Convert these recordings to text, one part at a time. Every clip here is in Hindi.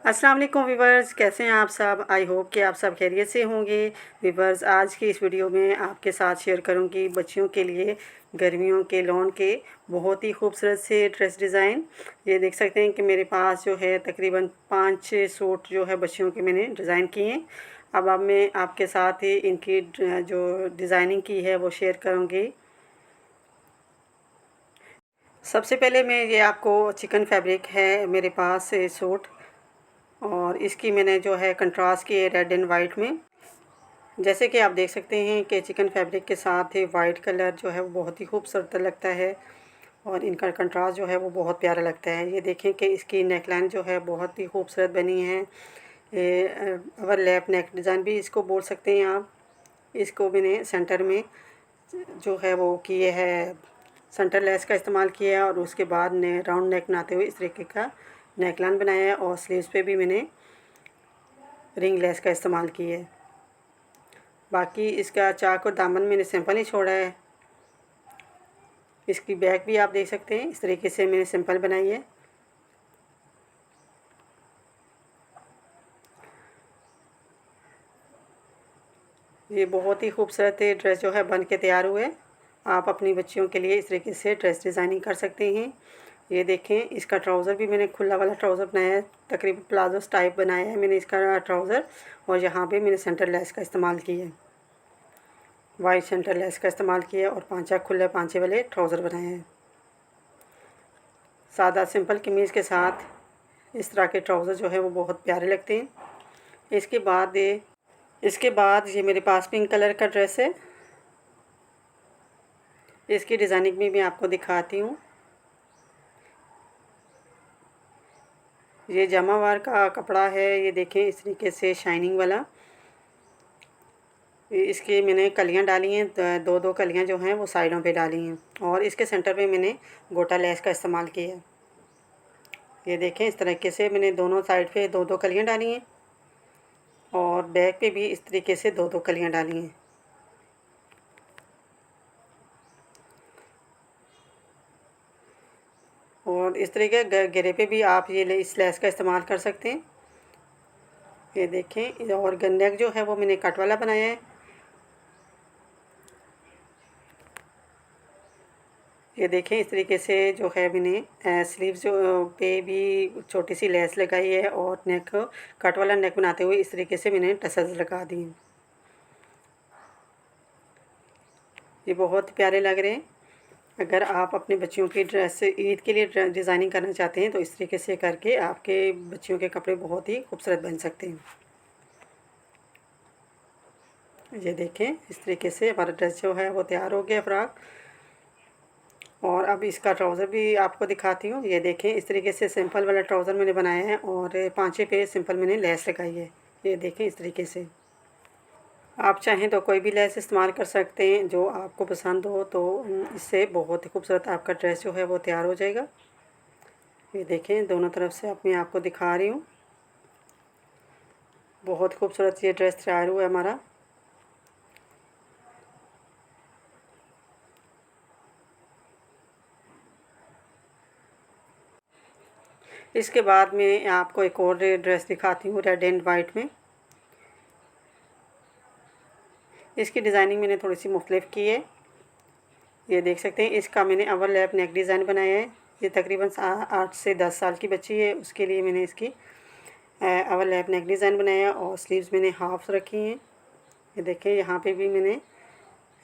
अस्सलाम वालेकुम वीवर्स, कैसे हैं आप सब। आई होप कि आप सब खैरियत से होंगे। वीवर्स, आज की इस वीडियो में आपके साथ शेयर करूंगी बच्चियों के लिए गर्मियों के लॉन के बहुत ही खूबसूरत से ड्रेस डिज़ाइन। ये देख सकते हैं कि मेरे पास जो है तकरीबन 5-6 सूट जो है बच्चियों के मैंने डिज़ाइन किए हैं। अब मैं आपके साथ ही इनकी जो डिज़ाइनिंग की है वो शेयर करूँगी। सबसे पहले मैं ये आपको चिकन फैब्रिक है मेरे पास सूट, और इसकी मैंने जो है कंट्रास्ट की है रेड एंड वाइट में। जैसे कि आप देख सकते हैं कि चिकन फैब्रिक के साथ वाइट कलर जो है वो बहुत ही खूबसूरत लगता है, और इनका कंट्रास्ट जो है वो बहुत प्यारा लगता है। ये देखें कि इसकी नेकलाइन जो है बहुत ही खूबसूरत बनी है। ये ओवरलैप नेक डिज़ाइन भी इसको बोल सकते हैं आप। इसको मैंने सेंटर में जो है वो किए है, सेंटर लेस का इस्तेमाल किया है, और उसके बाद ने राउंड नेक बनाते हुए इस तरीके का नेकलाइन बनाया है, और स्लीव्स पे भी मैंने रिंग लेस का इस्तेमाल किया है। बाकी इसका चाक और दामन मैंने सिंपल ही छोड़ा है। इसकी बैक भी आप देख सकते हैं, इस तरीके से मैंने सिंपल बनाई है। ये बहुत ही खूबसूरत ड्रेस जो है बन के तैयार हुए। आप अपनी बच्चियों के लिए इस तरीके से ड्रेस डिज़ाइनिंग कर सकते हैं। ये देखें, इसका ट्राउज़र भी मैंने खुला वाला ट्राउज़र बनाया है, तकरीबन प्लाजो टाइप बनाया है मैंने इसका ट्राउज़र, और यहाँ पे मैंने सेंटर लेस का इस्तेमाल किया है, वाइट सेंटर लेस का इस्तेमाल किया, और पांचा खुले पांचे वाले ट्राउज़र बनाए हैं। सादा सिंपल कमीज़ के साथ इस तरह के ट्राउज़र जो है वो बहुत प्यारे लगते हैं। इसके बाद ये मेरे पास पिंक कलर का ड्रेस है। इसकी डिज़ाइनिंग भी मैं आपको दिखाती हूँ। ये जमावार का कपड़ा है, ये देखें इस तरीके से शाइनिंग वाला। इसकी मैंने कलियां डाली हैं, दो दो कलियां जो हैं वो साइडों पे डाली हैं, और इसके सेंटर पे मैंने गोटा लेस का इस्तेमाल किया है। ये देखें, इस तरीके से मैंने दोनों साइड पे दो दो कलियां डाली हैं, और बैक पे भी इस तरीके से दो दो कलियां डाली हैं। और इस तरीके घेरे पे भी आप ये इस लेस का इस्तेमाल कर सकते हैं। ये देखें, और नेक जो है वो मैंने कट वाला बनाया है। ये देखें, इस तरीके से जो है मैंने स्लीव्स जो पे भी छोटी सी लेस लगाई है, और नेक कट वाला नेक बनाते हुए इस तरीके से मैंने टसल्स लगा दी हैं। ये बहुत प्यारे लग रहे हैं। अगर आप अपने बच्चियों की ड्रेस ईद के लिए डिज़ाइनिंग करना चाहते हैं तो इस तरीके से करके आपके बच्चियों के कपड़े बहुत ही खूबसूरत बन सकते हैं। ये देखें, इस तरीके से हमारा ड्रेस जो है वो तैयार हो गया, फ्रॉक। और अब इसका ट्राउज़र भी आपको दिखाती हूँ। ये देखें, इस तरीके से सिंपल वाला ट्राउज़र मैंने बनाया है, और पांचे पे सिंपल मैंने लेस लगाई है। ये देखें, इस तरीके से आप चाहें तो कोई भी लेस इस्तेमाल कर सकते हैं जो आपको पसंद हो, तो इससे बहुत ही खूबसूरत आपका ड्रेस जो है वो तैयार हो जाएगा। ये देखें, दोनों तरफ से अब मैं आपको दिखा रही हूँ। बहुत खूबसूरत ये ड्रेस तैयार हुआ है हमारा। इसके बाद मैं आपको एक और ड्रेस दिखाती हूँ रेड एंड वाइट में। इसकी डिज़ाइनिंग मैंने थोड़ी सी मुख्तलिफ की है। ये देख सकते हैं, इसका मैंने ओवरलैप नेक डिज़ाइन बनाया है। ये तकरीबन 8 से 10 साल की बच्ची है, उसके लिए मैंने इसकी ओवरलैप नेक डिज़ाइन बनाया, और स्लीव्स मैंने हाफ रखी हैं। ये देखें, यहाँ पे भी मैंने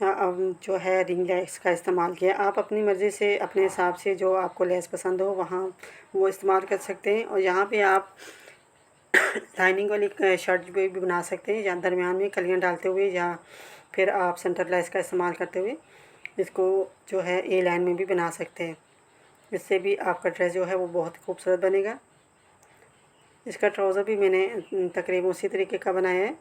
अब जो है रिंग लेस का इस्तेमाल किया। आप अपनी मर्ज़ी से अपने हिसाब से जो आपको लेस पसंद हो वहाँ वो इस्तेमाल कर सकते हैं। और यहाँ पे आप लाइनिंग वाली शर्ट भी बना सकते हैं, या दरमियान में कलियाँ डालते हुए, या फिर आप सेंटर लेस का इस्तेमाल करते हुए इसको जो है ए लाइन में भी बना सकते हैं। इससे भी आपका ड्रेस जो है वो बहुत खूबसूरत बनेगा। इसका ट्राउज़र भी मैंने तकरीबन उसी तरीके का बनाया है।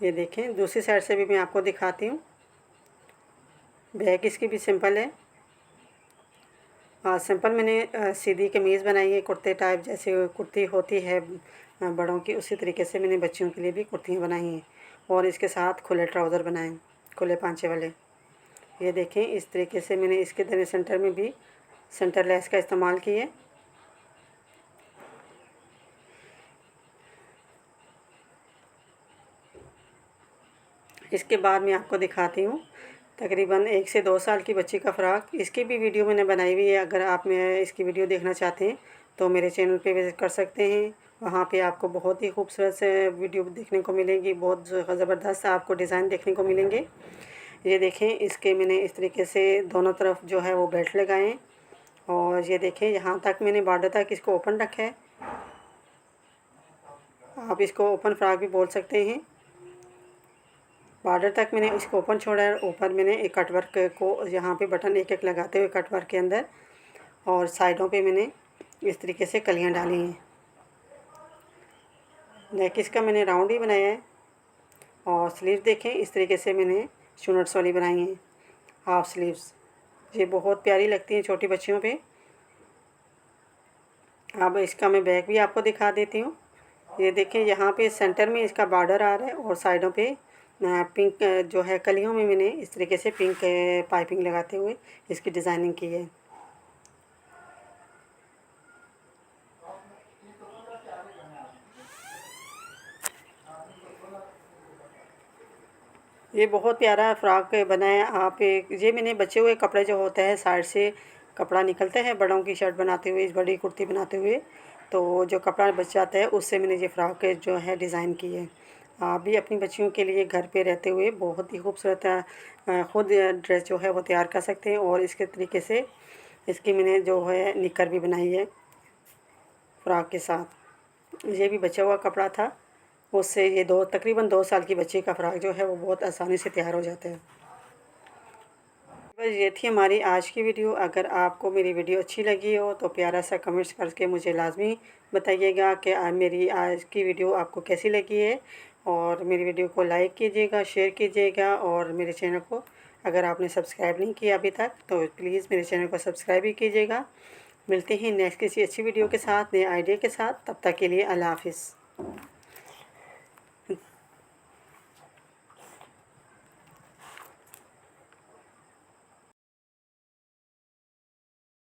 ये देखें, दूसरी साइड से भी मैं आपको दिखाती हूँ। बैक इसकी भी सिंपल है। सिंपल मैंने सीधी कमीज़ बनाई है, कुर्ते टाइप जैसे कुर्ती होती है बड़ों की, उसी तरीके से मैंने बच्चियों के लिए भी कुर्तियाँ बनाई हैं, और इसके साथ खुले ट्राउज़र बनाए, खुले पांचे वाले। ये देखें, इस तरीके से मैंने इसके सेंटर में भी सेंटर लेस का इस्तेमाल किया है। इसके बाद मैं आपको दिखाती हूँ तकरीबन 1 से 2 साल की बच्ची का फ़्रॉक। इसकी भी वीडियो मैंने बनाई हुई है। अगर आप मैं इसकी वीडियो देखना चाहते हैं तो मेरे चैनल पे विज़िट कर सकते हैं। वहाँ पे आपको बहुत ही खूबसूरत से वीडियो देखने को मिलेगी, बहुत ज़बरदस्त आपको डिज़ाइन देखने को मिलेंगे। ये देखें, इसके मैंने इस तरीके से दोनों तरफ जो है वो बेल्ट लगाए हैं और ये देखें यहाँ तक मैंने बॉर्डर तक इसको ओपन रखा है। आप इसको ओपन फ्रॉक भी बोल सकते हैं। बॉर्डर तक मैंने इसको ओपन छोड़ा है। ऊपर मैंने एक कटवर्क को यहाँ पे बटन एक एक लगाते हुए कटवर्क के अंदर और साइडों पे मैंने इस तरीके से कलियाँ डाली हैं। नेक इसका मैंने राउंड ही बनाया है और स्लीव देखें, इस तरीके से मैंने चुनट्स वाली बनाई हैं, हाफ स्लीव्स। ये बहुत प्यारी लगती हैं छोटी बच्चियों पे। अब इसका मैं बैक भी आपको दिखा देती हूँ। ये देखें, यहाँ पे सेंटर में इसका बॉर्डर आ रहा है और साइडों पे पिंक जो है कलियों में मैंने इस तरीके से पिंक पाइपिंग लगाते हुए इसकी डिज़ाइनिंग की है। ये बहुत प्यारा फ्रॉक बना है। आप ये मैंने बचे हुए कपड़े जो होता है साइड से कपड़ा निकलता है बड़ों की शर्ट बनाते हुए, इस बड़ी कुर्ती बनाते हुए, तो जो कपड़ा बच जाता है उससे मैंने ये फ़्रॉक जो है डिज़ाइन की है। आप भी अपनी बच्चियों के लिए घर पे रहते हुए बहुत ही खूबसूरत ख़ुद ड्रेस जो है वो तैयार कर सकते हैं। और इसके तरीके से इसकी मैंने जो है निकर भी बनाई है फ़्रॉक के साथ। ये भी बचा हुआ कपड़ा था, उससे ये तकरीबन 2 साल की बच्ची का फ़्रॉक जो है वो बहुत आसानी से तैयार हो जाता है। बस ये थी हमारी आज की वीडियो। अगर आपको मेरी वीडियो अच्छी लगी हो तो प्यारा सा कमेंट्स करके मुझे लाजमी बताइएगा कि मेरी आज की वीडियो आपको कैसी लगी है। और मेरी वीडियो को लाइक कीजिएगा, शेयर कीजिएगा और मेरे चैनल को अगर आपने सब्सक्राइब नहीं किया अभी तक तो प्लीज़ मेरे चैनल को सब्सक्राइब भी कीजिएगा। मिलते हैं नेक्स्ट किसी अच्छी वीडियो के साथ, नए आइडिया के साथ। तब तक के लिए अल्लाह हाफ़िज़।